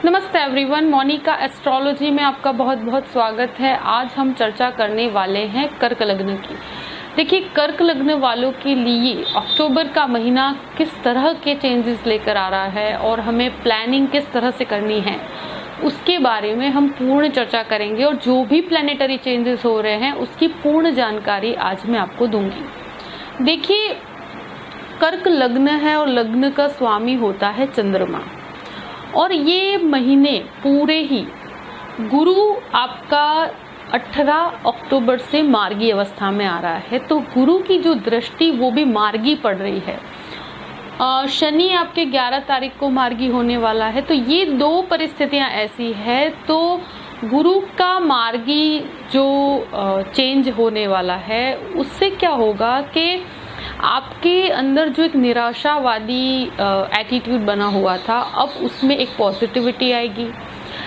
नमस्ते everyone, Monika astrology में आपका बहुत बहुत स्वागत है। आज हम चर्चा करने वाले हैं कर्क लग्न की। देखिए, कर्क लग्न वालों के लिए अक्टूबर का महीना किस तरह के चेंजेस लेकर आ रहा है और हमें प्लानिंग किस तरह से करनी है उसके बारे में हम पूर्ण चर्चा करेंगे और जो भी प्लानिटरी चेंजेस हो रहे हैं उसकी पूर्ण जानकारी आज मैं आपको दूंगी। देखिए, कर्क लग्न है और लग्न का स्वामी होता है चंद्रमा, और ये महीने पूरे ही गुरु आपका 18 अक्टूबर से मार्गी अवस्था में आ रहा है, तो गुरु की जो दृष्टि वो भी मार्गी पड़ रही है। शनि आपके 11 तारीख को मार्गी होने वाला है, तो ये दो परिस्थितियां ऐसी है। तो गुरु का मार्गी जो चेंज होने वाला है उससे क्या होगा कि आपके अंदर जो एक निराशावादी एटीट्यूड बना हुआ था, अब उसमें एक पॉजिटिविटी आएगी।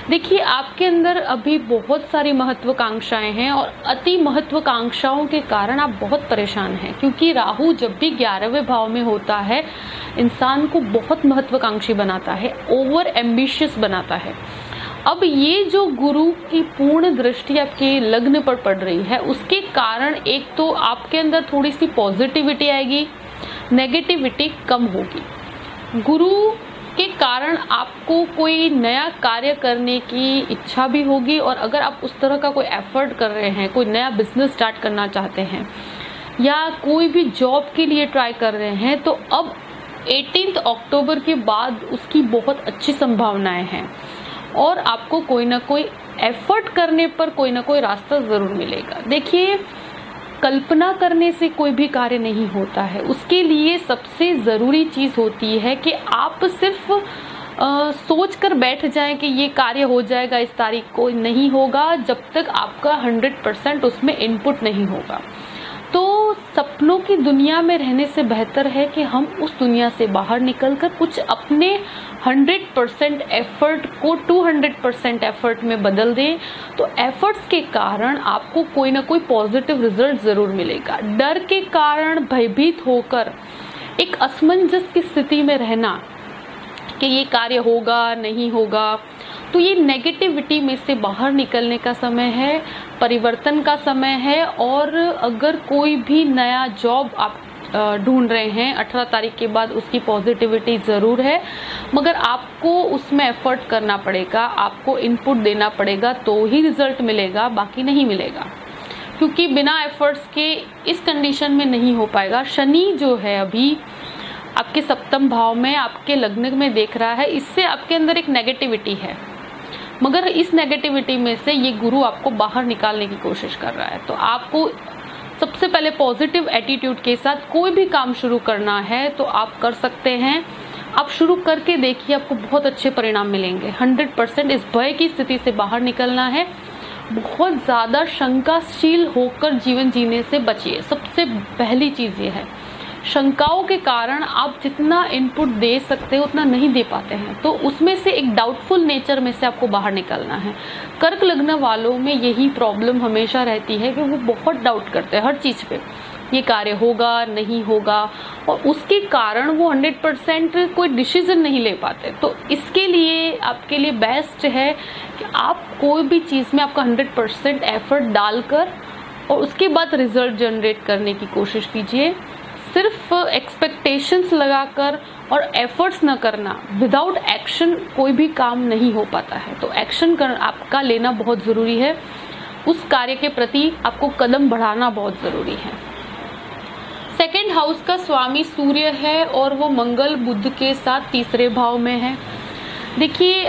देखिए, आपके अंदर अभी बहुत सारी महत्वाकांक्षाएं हैं और अति महत्वाकांक्षाओं के कारण आप बहुत परेशान हैं, क्योंकि राहु जब भी 11वें भाव में होता है इंसान को बहुत महत्वाकांक्षी बनाता है, ओवर एम्बिशियस बनाता है। अब ये जो गुरु की पूर्ण दृष्टि आपके लग्न पर पड़ रही है उसके कारण एक तो आपके अंदर थोड़ी सी पॉजिटिविटी आएगी, नेगेटिविटी कम होगी। गुरु के कारण आपको कोई नया कार्य करने की इच्छा भी होगी, और अगर आप उस तरह का कोई एफर्ट कर रहे हैं, कोई नया बिजनेस स्टार्ट करना चाहते हैं या कोई भी जॉब के लिए ट्राई कर रहे हैं, तो अब 18 अक्टूबर के बाद उसकी बहुत अच्छी संभावनाएं हैं और आपको कोई ना कोई एफर्ट करने पर कोई ना कोई रास्ता जरूर मिलेगा। देखिए, कल्पना करने से कोई भी कार्य नहीं होता है, उसके लिए सबसे जरूरी चीज होती है कि आप सिर्फ सोच कर बैठ जाएं कि ये कार्य हो जाएगा इस तारीख को। नहीं होगा जब तक आपका 100% उसमें इनपुट नहीं होगा। तो सपनों की दुनिया में रहने से बेहतर है कि हम उस दुनिया से बाहर निकलकर कुछ अपने 100% एफर्ट को 200% एफर्ट में बदल दें, तो एफर्ट्स के कारण आपको कोई ना कोई पॉजिटिव रिजल्ट जरूर मिलेगा। डर के कारण भयभीत होकर एक असमंजस की स्थिति में रहना कि ये कार्य होगा नहीं होगा, तो ये नेगेटिविटी में से बाहर निकलने का समय है, परिवर्तन का समय है। और अगर कोई भी नया जॉब आप ढूंढ रहे हैं 18 तारीख के बाद, उसकी पॉजिटिविटी जरूर है, मगर आपको उसमें एफर्ट करना पड़ेगा, आपको इनपुट देना पड़ेगा, तो ही रिजल्ट मिलेगा, बाकी नहीं मिलेगा, क्योंकि बिना एफर्ट्स के इस कंडीशन में नहीं हो पाएगा। शनि जो है अभी आपके सप्तम भाव में आपके लग्न में देख रहा है, इससे आपके अंदर एक नेगेटिविटी है, मगर इस नेगेटिविटी में से ये गुरु आपको बाहर निकालने की कोशिश कर रहा है। तो आपको सबसे पहले पॉजिटिव एटीट्यूड के साथ कोई भी काम शुरू करना है तो आप कर सकते हैं। आप शुरू करके देखिए, आपको बहुत अच्छे परिणाम मिलेंगे। 100% इस भय की स्थिति से बाहर निकलना है। बहुत ज्यादा शंकाशील होकर जीवन जीने से बचिए। सबसे पहली चीज ये है, शंकाओं के कारण आप जितना इनपुट दे सकते हो उतना नहीं दे पाते हैं, तो उसमें से एक डाउटफुल नेचर में से आपको बाहर निकलना है। कर्क लग्न वालों में यही प्रॉब्लम हमेशा रहती है कि वो बहुत डाउट करते हैं हर चीज पे, ये कार्य होगा नहीं होगा, और उसके कारण वो 100% कोई डिसीजन नहीं ले पाते। तो इसके लिए आपके लिए बेस्ट है कि आप कोई भी चीज में आपका 100% एफर्ट डालकर और उसके बाद रिजल्ट जनरेट करने की कोशिश कीजिए। सिर्फ एक्सपेक्टेशंस लगाकर और एफर्ट्स न करना, विदाउट एक्शन कोई भी काम नहीं हो पाता है। तो एक्शन आपका लेना बहुत जरूरी है, उस कार्य के प्रति आपको कदम बढ़ाना बहुत जरूरी है। सेकेंड हाउस का स्वामी सूर्य है और वो मंगल बुध के साथ तीसरे भाव में है। देखिए,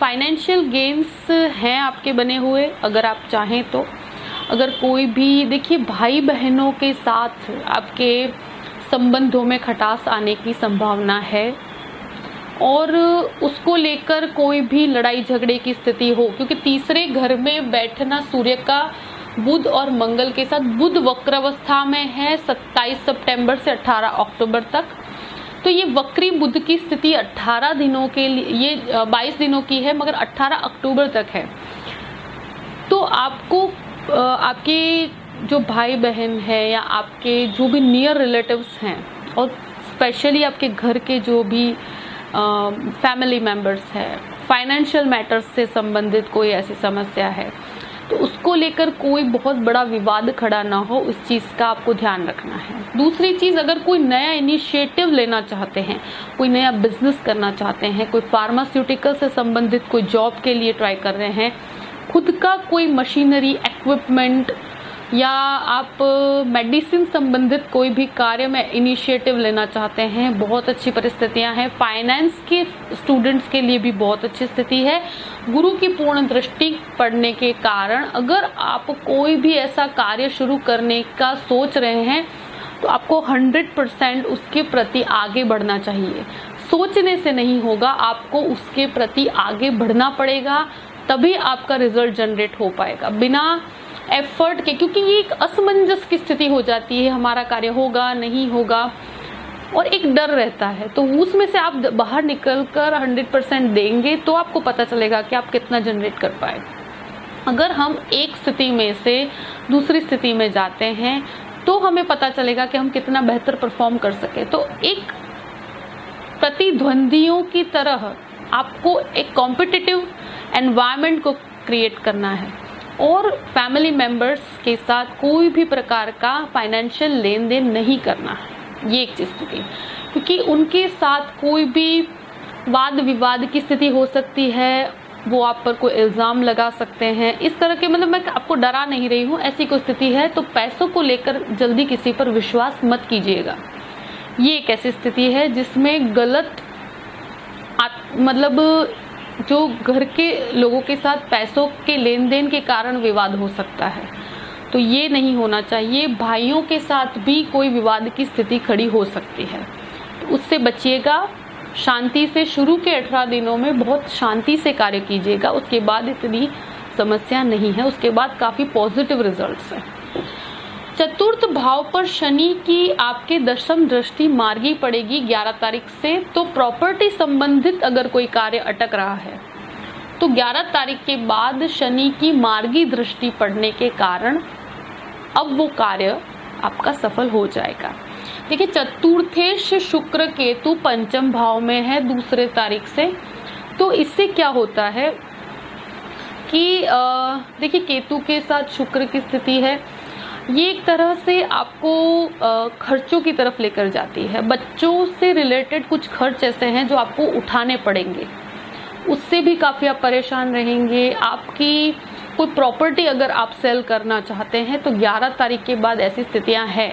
फाइनेंशियल गेन्स हैं आपके बने हुए अगर आप चाहें तो। अगर कोई भी, देखिए, भाई बहनों के साथ आपके संबंधों में खटास आने की संभावना है और उसको लेकर कोई भी लड़ाई झगड़े की स्थिति हो, क्योंकि तीसरे घर में बैठना सूर्य का बुध और मंगल के साथ, बुध वक्रावस्था में है 27 सितंबर से 18 अक्टूबर तक। तो ये वक्री बुध की स्थिति 18 दिनों के लिए, ये 22 दिनों की है, मगर 18 अक्टूबर तक है। तो आपको आपके जो भाई बहन है या आपके जो भी नियर रिलेटिव्स हैं, और स्पेशली आपके घर के जो भी फैमिली मेंबर्स हैं, फाइनेंशियल मैटर्स से संबंधित कोई ऐसी समस्या है तो उसको लेकर कोई बहुत बड़ा विवाद खड़ा ना हो, उस चीज़ का आपको ध्यान रखना है। दूसरी चीज़, अगर कोई नया इनिशिएटिव लेना चाहते हैं, कोई नया बिजनेस करना चाहते हैं, कोई फार्मास्यूटिकल से संबंधित कोई जॉब के लिए ट्राई कर रहे हैं, खुद का कोई मशीनरी एक्विपमेंट या आप मेडिसिन संबंधित कोई भी कार्य में इनिशिएटिव लेना चाहते हैं, बहुत अच्छी परिस्थितियां हैं। फाइनेंस के स्टूडेंट्स के लिए भी बहुत अच्छी स्थिति है। गुरु की पूर्ण दृष्टि पड़ने के कारण अगर आप कोई भी ऐसा कार्य शुरू करने का सोच रहे हैं तो आपको 100% उसके प्रति आगे बढ़ना चाहिए। सोचने से नहीं होगा, आपको उसके प्रति आगे बढ़ना पड़ेगा, तभी आपका रिजल्ट जनरेट हो पाएगा। बिना एफर्ट के, क्योंकि ये एक असमंजस की स्थिति हो जाती है, हमारा कार्य होगा नहीं होगा, और एक डर रहता है, तो उसमें से आप बाहर निकलकर 100% देंगे तो आपको पता चलेगा कि आप कितना जनरेट कर पाए। अगर हम एक स्थिति में से दूसरी स्थिति में जाते हैं तो हमें पता चलेगा कि हम कितना बेहतर परफॉर्म कर सके। तो एक प्रतिद्वंदियों की तरह आपको एक कॉम्पिटिटिव एनवायरनमेंट को क्रिएट करना है और फैमिली मेंबर्स के साथ कोई भी प्रकार का फाइनेंशियल लेन देन नहीं करना है, ये एक स्थिति, क्योंकि उनके साथ कोई भी वाद विवाद की स्थिति हो सकती है, वो आप पर कोई इल्ज़ाम लगा सकते हैं, इस तरह के, मतलब मैं आपको डरा नहीं रही हूँ, ऐसी कोई स्थिति है तो पैसों को लेकर जल्दी किसी पर विश्वास मत कीजिएगा। ये एक ऐसी स्थिति है जिसमें गलत मतलब जो घर के लोगों के साथ पैसों के लेन देन के कारण विवाद हो सकता है, तो ये नहीं होना चाहिए। भाइयों के साथ भी कोई विवाद की स्थिति खड़ी हो सकती है, तो उससे बचिएगा। शांति से शुरू के 18 दिनों में बहुत शांति से कार्य कीजिएगा, उसके बाद इतनी समस्या नहीं है, उसके बाद काफ़ी पॉजिटिव रिजल्ट्स हैं। चतुर्थ भाव पर शनि की आपके दशम दृष्टि मार्गी पड़ेगी 11 तारीख से, तो प्रॉपर्टी संबंधित अगर कोई कार्य अटक रहा है तो 11 तारीख के बाद शनि की मार्गी दृष्टि पड़ने के कारण अब वो कार्य आपका सफल हो जाएगा। देखिए, चतुर्थेश शुक्र केतु पंचम भाव में है 2 तारीख से, तो इससे क्या होता है कि देखिए केतु के साथ शुक्र की स्थिति है, ये एक तरह से आपको खर्चों की तरफ लेकर जाती है। बच्चों से रिलेटेड कुछ खर्च ऐसे हैं जो आपको उठाने पड़ेंगे, उससे भी काफ़ी आप परेशान रहेंगे। आपकी कोई प्रॉपर्टी अगर आप सेल करना चाहते हैं तो 11 तारीख के बाद ऐसी स्थितियां हैं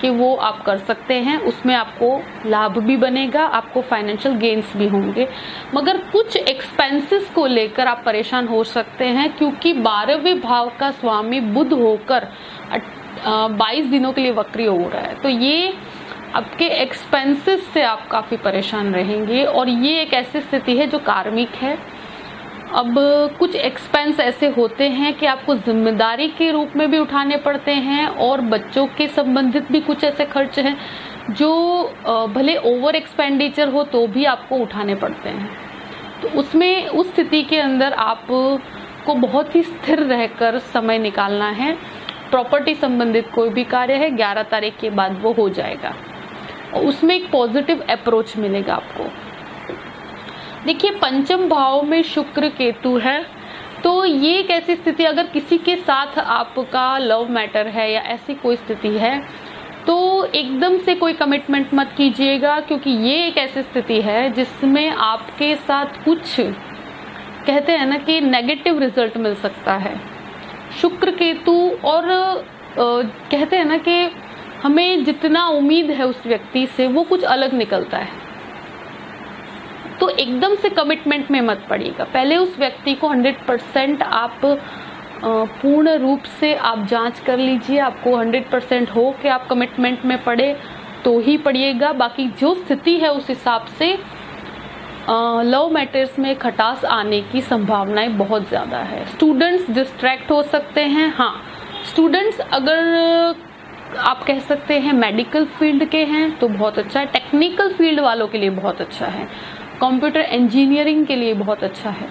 कि वो आप कर सकते हैं, उसमें आपको लाभ भी बनेगा, आपको फाइनेंशियल गेन्स भी होंगे। मगर कुछ एक्सपेंसेस को लेकर आप परेशान हो सकते हैं, क्योंकि 12वें भाव का स्वामी बुध होकर 22 दिनों के लिए वक्री हो रहा है, तो ये आपके एक्सपेंसेस से आप काफ़ी परेशान रहेंगे। और ये एक ऐसी स्थिति है जो कार्मिक है। अब कुछ एक्सपेंस ऐसे होते हैं कि आपको जिम्मेदारी के रूप में भी उठाने पड़ते हैं, और बच्चों के संबंधित भी कुछ ऐसे खर्च हैं जो भले ओवर एक्सपेंडिचर हो तो भी आपको उठाने पड़ते हैं। तो उसमें उस स्थिति के अंदर आपको बहुत ही स्थिर रहकर समय निकालना है। प्रॉपर्टी संबंधित कोई भी कार्य है 11 तारीख के बाद वो हो जाएगा, और उसमें एक पॉजिटिव अप्रोच मिलेगा आपको। देखिए, पंचम भाव में शुक्र केतु है, तो ये एक ऐसी स्थिति, अगर किसी के साथ आपका लव मैटर है या ऐसी कोई स्थिति है तो एकदम से कोई कमिटमेंट मत कीजिएगा, क्योंकि ये एक ऐसी स्थिति है जिसमें आपके साथ कुछ कहते हैं ना कि नेगेटिव रिजल्ट मिल सकता है। शुक्र केतु, और कहते हैं ना कि हमें जितना उम्मीद है उस व्यक्ति से वो कुछ अलग निकलता है, तो एकदम से कमिटमेंट में मत पड़िएगा। पहले उस व्यक्ति को 100% आप पूर्ण रूप से आप जांच कर लीजिए, आपको 100% हो कि आप कमिटमेंट में पड़े तो ही पड़िएगा। बाकी जो स्थिति है उस हिसाब से लव मैटर्स में खटास आने की संभावनाएं बहुत ज़्यादा है। स्टूडेंट्स डिस्ट्रैक्ट हो सकते हैं। हाँ, स्टूडेंट्स अगर आप कह सकते हैं मेडिकल फील्ड के हैं तो बहुत अच्छा है, टेक्निकल फील्ड वालों के लिए बहुत अच्छा है, कंप्यूटर इंजीनियरिंग के लिए बहुत अच्छा है,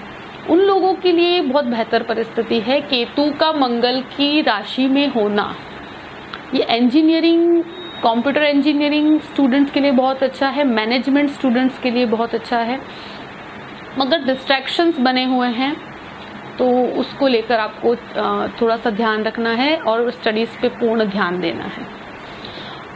उन लोगों के लिए बहुत बेहतर परिस्थिति है। केतु का मंगल की राशि में होना, ये इंजीनियरिंग, कंप्यूटर इंजीनियरिंग स्टूडेंट्स के लिए बहुत अच्छा है, मैनेजमेंट स्टूडेंट्स के लिए बहुत अच्छा है। मगर डिस्ट्रैक्शंस बने हुए हैं, तो उसको लेकर आपको थोड़ा सा ध्यान रखना है और स्टडीज़ पे पूर्ण ध्यान देना है।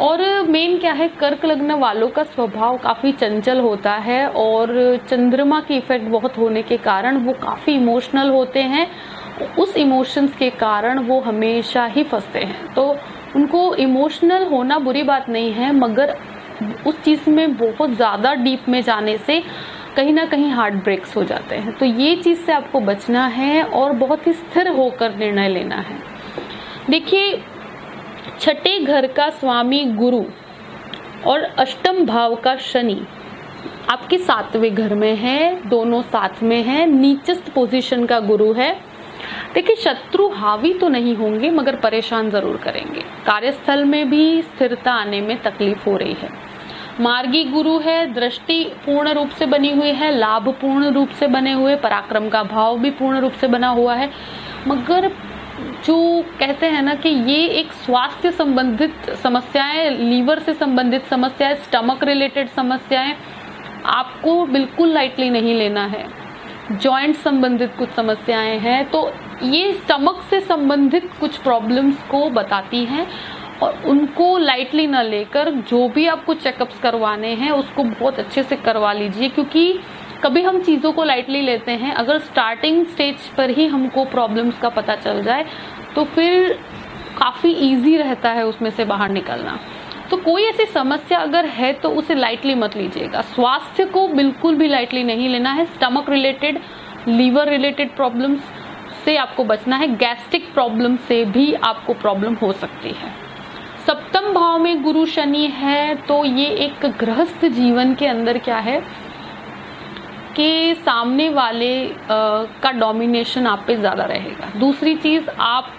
और मेन क्या है, कर्क लग्न वालों का स्वभाव काफ़ी चंचल होता है और चंद्रमा की इफेक्ट बहुत होने के कारण वो काफ़ी इमोशनल होते हैं। उस इमोशंस के कारण वो हमेशा ही फंसते हैं। तो उनको इमोशनल होना बुरी बात नहीं है, मगर उस चीज़ में बहुत ज़्यादा डीप में जाने से कहीं ना कहीं हार्ट ब्रेक्स हो जाते हैं। तो ये चीज़ से आपको बचना है और बहुत ही स्थिर होकर निर्णय लेना है। देखिए, छठे घर का स्वामी गुरु और अष्टम भाव का शनि आपके 7वें घर में है, दोनों साथ में है, नीचस्थ पोजीशन का गुरु है। देखिए, शत्रु हावी तो नहीं होंगे मगर परेशान जरूर करेंगे। कार्यस्थल में भी स्थिरता आने में तकलीफ हो रही है। मार्गी गुरु है, दृष्टि पूर्ण रूप से बनी हुई है, लाभ पूर्ण रूप से बने हुए, पराक्रम का भाव भी पूर्ण रूप से बना हुआ है। मगर जो कहते हैं ना कि ये एक स्वास्थ्य संबंधित समस्याएं, लीवर से संबंधित समस्याएं, स्टमक रिलेटेड समस्याएं आपको बिल्कुल लाइटली नहीं लेना है। जॉइंट संबंधित कुछ समस्याएं हैं, तो ये स्टमक से संबंधित कुछ प्रॉब्लम्स को बताती हैं और उनको लाइटली ना लेकर जो भी आपको चेकअप्स करवाने हैं उसको बहुत अच्छे से करवा लीजिए। क्योंकि कभी हम चीज़ों को लाइटली लेते हैं, अगर स्टार्टिंग स्टेज पर ही हमको प्रॉब्लम्स का पता चल जाए तो फिर काफ़ी इजी रहता है उसमें से बाहर निकलना। तो कोई ऐसी समस्या अगर है तो उसे लाइटली मत लीजिएगा। स्वास्थ्य को बिल्कुल भी लाइटली नहीं लेना है। Stomach related, liver related problems से आपको बचना है। गैस्ट्रिक प्रॉब्लम से भी आपको प्रॉब्लम हो सकती है। सप्तम भाव में गुरु शनि है, तो ये एक गृहस्थ जीवन के अंदर क्या है कि सामने वाले का डोमिनेशन आप पे ज़्यादा रहेगा। दूसरी चीज़, आप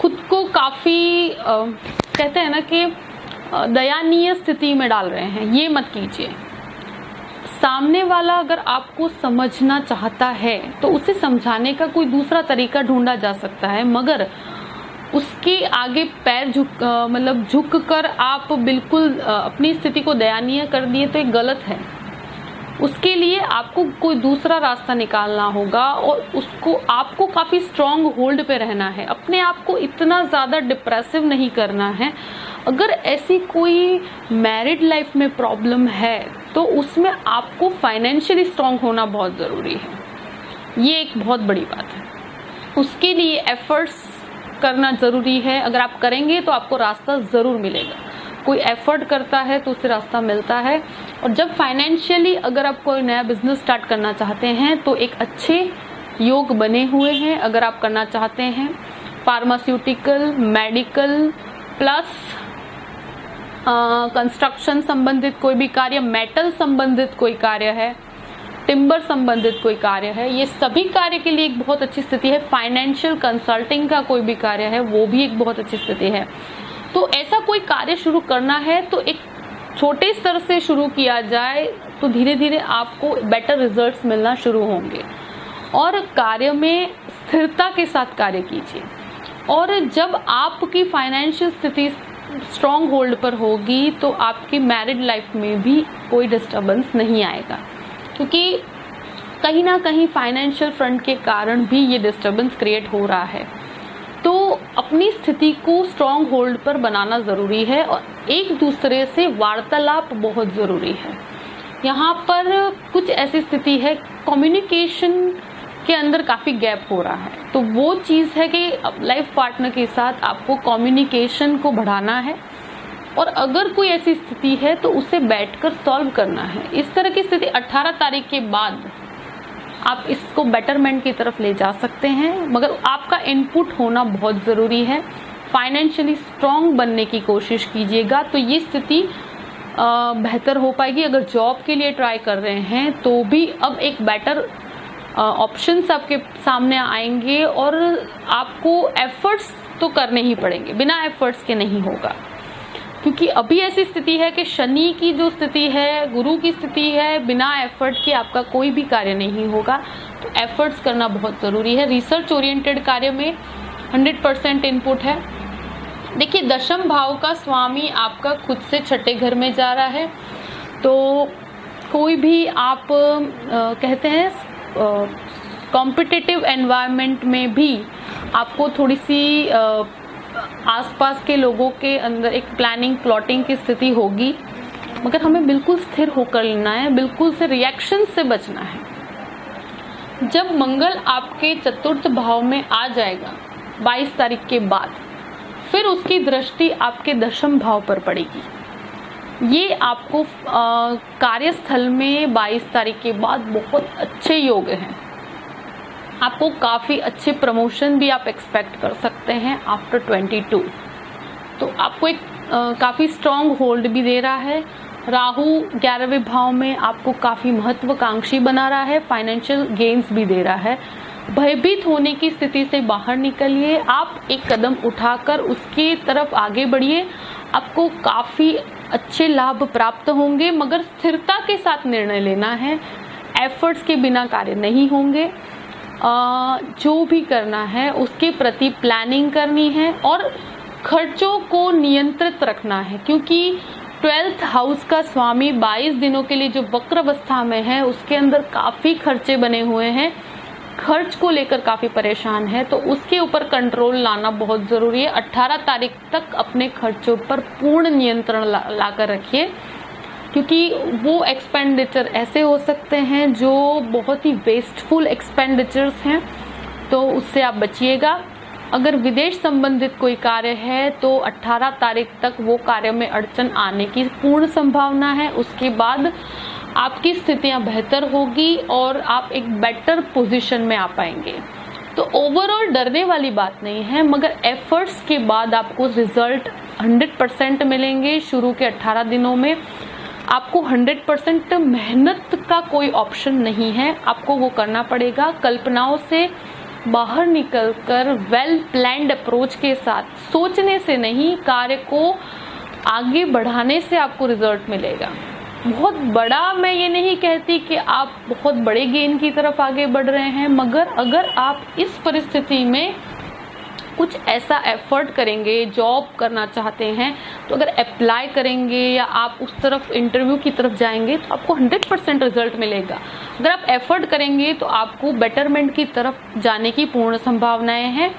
खुद को काफ़ी कहते हैं ना कि दयनीय स्थिति में डाल रहे हैं, ये मत कीजिए। सामने वाला अगर आपको समझना चाहता है तो उसे समझाने का कोई दूसरा तरीका ढूंढा जा सकता है, मगर उसके आगे पैर झुक कर आप बिल्कुल अपनी स्थिति को दयनीय कर दिए तो ये गलत है। उसके लिए आपको कोई दूसरा रास्ता निकालना होगा और उसको आपको काफ़ी स्ट्रॉन्ग होल्ड पे रहना है। अपने आप को इतना ज़्यादा डिप्रेसिव नहीं करना है। अगर ऐसी कोई मैरिड लाइफ में प्रॉब्लम है तो उसमें आपको फाइनेंशियली स्ट्रॉन्ग होना बहुत ज़रूरी है। ये एक बहुत बड़ी बात है। उसके लिए एफर्ट्स करना ज़रूरी है। अगर आप करेंगे तो आपको रास्ता ज़रूर मिलेगा। कोई एफर्ट करता है तो उससे रास्ता मिलता है। और जब फाइनेंशियली अगर आप कोई नया बिजनेस स्टार्ट करना चाहते हैं तो एक अच्छे योग बने हुए हैं। अगर आप करना चाहते हैं फार्मास्यूटिकल, मेडिकल प्लस कंस्ट्रक्शन संबंधित कोई भी कार्य, मेटल संबंधित कोई कार्य है, टिम्बर संबंधित कोई कार्य है, ये सभी कार्य के लिए एक बहुत अच्छी स्थिति है। फाइनेंशियल कंसल्टिंग का कोई भी कार्य है वो भी एक बहुत अच्छी स्थिति है। तो ऐसा कोई कार्य शुरू करना है तो एक छोटे स्तर से शुरू किया जाए तो धीरे धीरे आपको बेटर रिजल्ट्स मिलना शुरू होंगे। और कार्य में स्थिरता के साथ कार्य कीजिए। और जब आपकी फाइनेंशियल स्थिति स्ट्रॉन्ग होल्ड पर होगी तो आपकी मैरिड लाइफ में भी कोई डिस्टर्बेंस नहीं आएगा, क्योंकि कहीं ना कहीं फाइनेंशियल फ्रंट के कारण भी ये डिस्टर्बेंस क्रिएट हो रहा है। तो अपनी स्थिति को स्ट्रॉन्ग होल्ड पर बनाना ज़रूरी है और एक दूसरे से वार्तालाप बहुत ज़रूरी है। यहाँ पर कुछ ऐसी स्थिति है कम्युनिकेशन के अंदर काफ़ी गैप हो रहा है, तो वो चीज़ है कि लाइफ पार्टनर के साथ आपको कम्युनिकेशन को बढ़ाना है। और अगर कोई ऐसी स्थिति है तो उसे बैठकर सॉल्व करना है। इस तरह की स्थिति 18 तारीख के बाद आप इसको बेटरमेंट की तरफ ले जा सकते हैं, मगर आपका इनपुट होना बहुत ज़रूरी है। फाइनेंशियली स्ट्रॉन्ग बनने की कोशिश कीजिएगा तो ये स्थिति बेहतर हो पाएगी। अगर जॉब के लिए ट्राई कर रहे हैं तो भी अब एक बेटर ऑप्शंस आपके सामने आएंगे और आपको एफर्ट्स तो करने ही पड़ेंगे, बिना एफर्ट्स के नहीं होगा। क्योंकि अभी ऐसी स्थिति है कि शनि की जो स्थिति है, गुरु की स्थिति है, बिना एफर्ट के आपका कोई भी कार्य नहीं होगा। तो एफर्ट्स करना बहुत ज़रूरी है। रिसर्च ओरिएंटेड कार्य में 100% इनपुट है। देखिए, दशम भाव का स्वामी आपका खुद से छठे घर में जा रहा है, तो कोई भी आप कहते हैं कॉम्पिटिटिव एनवायरनमेंट में भी आपको थोड़ी सी आसपास के लोगों के अंदर एक प्लानिंग प्लॉटिंग की स्थिति होगी, मगर हमें बिल्कुल स्थिर होकर लेना है, बिल्कुल से रिएक्शन से बचना है। जब मंगल आपके चतुर्थ भाव में आ जाएगा 22 तारीख के बाद, फिर उसकी दृष्टि आपके दशम भाव पर पड़ेगी। ये आपको कार्यस्थल में 22 तारीख के बाद बहुत अच्छे योग हैं। आपको काफ़ी अच्छे प्रमोशन भी आप एक्सपेक्ट कर सकते हैं आफ्टर 22। तो आपको एक काफ़ी स्ट्रॉन्ग होल्ड भी दे रहा है। राहु 11वें भाव में आपको काफ़ी महत्वाकांक्षी बना रहा है, फाइनेंशियल गेन्स भी दे रहा है। भयभीत होने की स्थिति से बाहर निकलिए, आप एक कदम उठाकर उसकी तरफ आगे बढ़िए। आपको काफ़ी अच्छे लाभ प्राप्त होंगे, मगर स्थिरता के साथ निर्णय लेना है। एफर्ट्स के बिना कार्य नहीं होंगे। जो भी करना है उसके प्रति प्लानिंग करनी है और खर्चों को नियंत्रित रखना है, क्योंकि 12th हाउस का स्वामी 22 दिनों के लिए जो वक्र अवस्था में है उसके अंदर काफ़ी खर्चे बने हुए हैं, खर्च को लेकर काफ़ी परेशान है, तो उसके ऊपर कंट्रोल लाना बहुत ज़रूरी है। 18 तारीख तक अपने खर्चों पर पूर्ण नियंत्रण लाकर रखिए, क्योंकि वो एक्सपेंडिचर ऐसे हो सकते हैं जो बहुत ही वेस्टफुल एक्सपेंडिचर्स हैं, तो उससे आप बचिएगा। अगर विदेश संबंधित कोई कार्य है तो 18 तारीख तक वो कार्य में अड़चन आने की पूर्ण संभावना है। उसके बाद आपकी स्थितियां बेहतर होगी और आप एक बेटर पोजीशन में आ पाएंगे। तो ओवरऑल डरने वाली बात नहीं है, मगर एफर्ट्स के बाद आपको रिजल्ट 100% मिलेंगे। शुरू के 18 दिनों में आपको 100% मेहनत का कोई ऑप्शन नहीं है, आपको वो करना पड़ेगा। कल्पनाओं से बाहर निकलकर वेल प्लान्ड अप्रोच के साथ, सोचने से नहीं, कार्य को आगे बढ़ाने से आपको रिजल्ट मिलेगा। बहुत बड़ा मैं ये नहीं कहती कि आप बहुत बड़े गेन की तरफ आगे बढ़ रहे हैं, मगर अगर आप इस परिस्थिति में कुछ ऐसा एफर्ट करेंगे, जॉब करना चाहते हैं तो अगर अप्लाई करेंगे या आप उस तरफ इंटरव्यू की तरफ जाएंगे तो आपको 100% रिजल्ट मिलेगा। अगर आप एफर्ट करेंगे तो आपको बेटरमेंट की तरफ जाने की पूर्ण संभावनाएं हैं।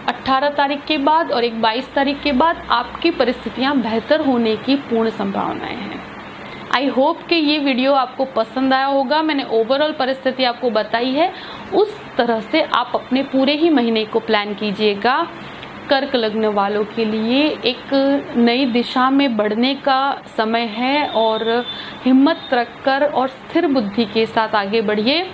18 तारीख के बाद और एक 22 तारीख के बाद आपकी परिस्थितियां बेहतर होने की पूर्ण संभावनाएं हैं। आई होप कि ये वीडियो आपको पसंद आया होगा। मैंने ओवरऑल परिस्थिति आपको बताई है, उस तरह से आप अपने पूरे ही महीने को प्लान कीजिएगा। कर्क लग्न वालों के लिए एक नई दिशा में बढ़ने का समय है और हिम्मत रखकर और स्थिर बुद्धि के साथ आगे बढ़िए,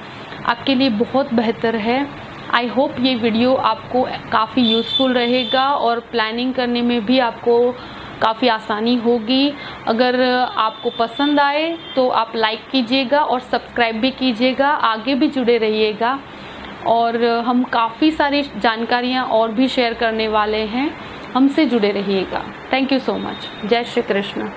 आपके लिए बहुत बेहतर है। आई होप ये वीडियो आपको काफ़ी यूज़फुल रहेगा और प्लानिंग करने में भी आपको काफ़ी आसानी होगी। अगर आपको पसंद आए तो आप लाइक कीजिएगा और सब्सक्राइब भी कीजिएगा, आगे भी जुड़े रहिएगा। और हम काफ़ी सारी जानकारियाँ और भी शेयर करने वाले हैं, हमसे जुड़े रहिएगा। Thank you so much. जय श्री कृष्ण।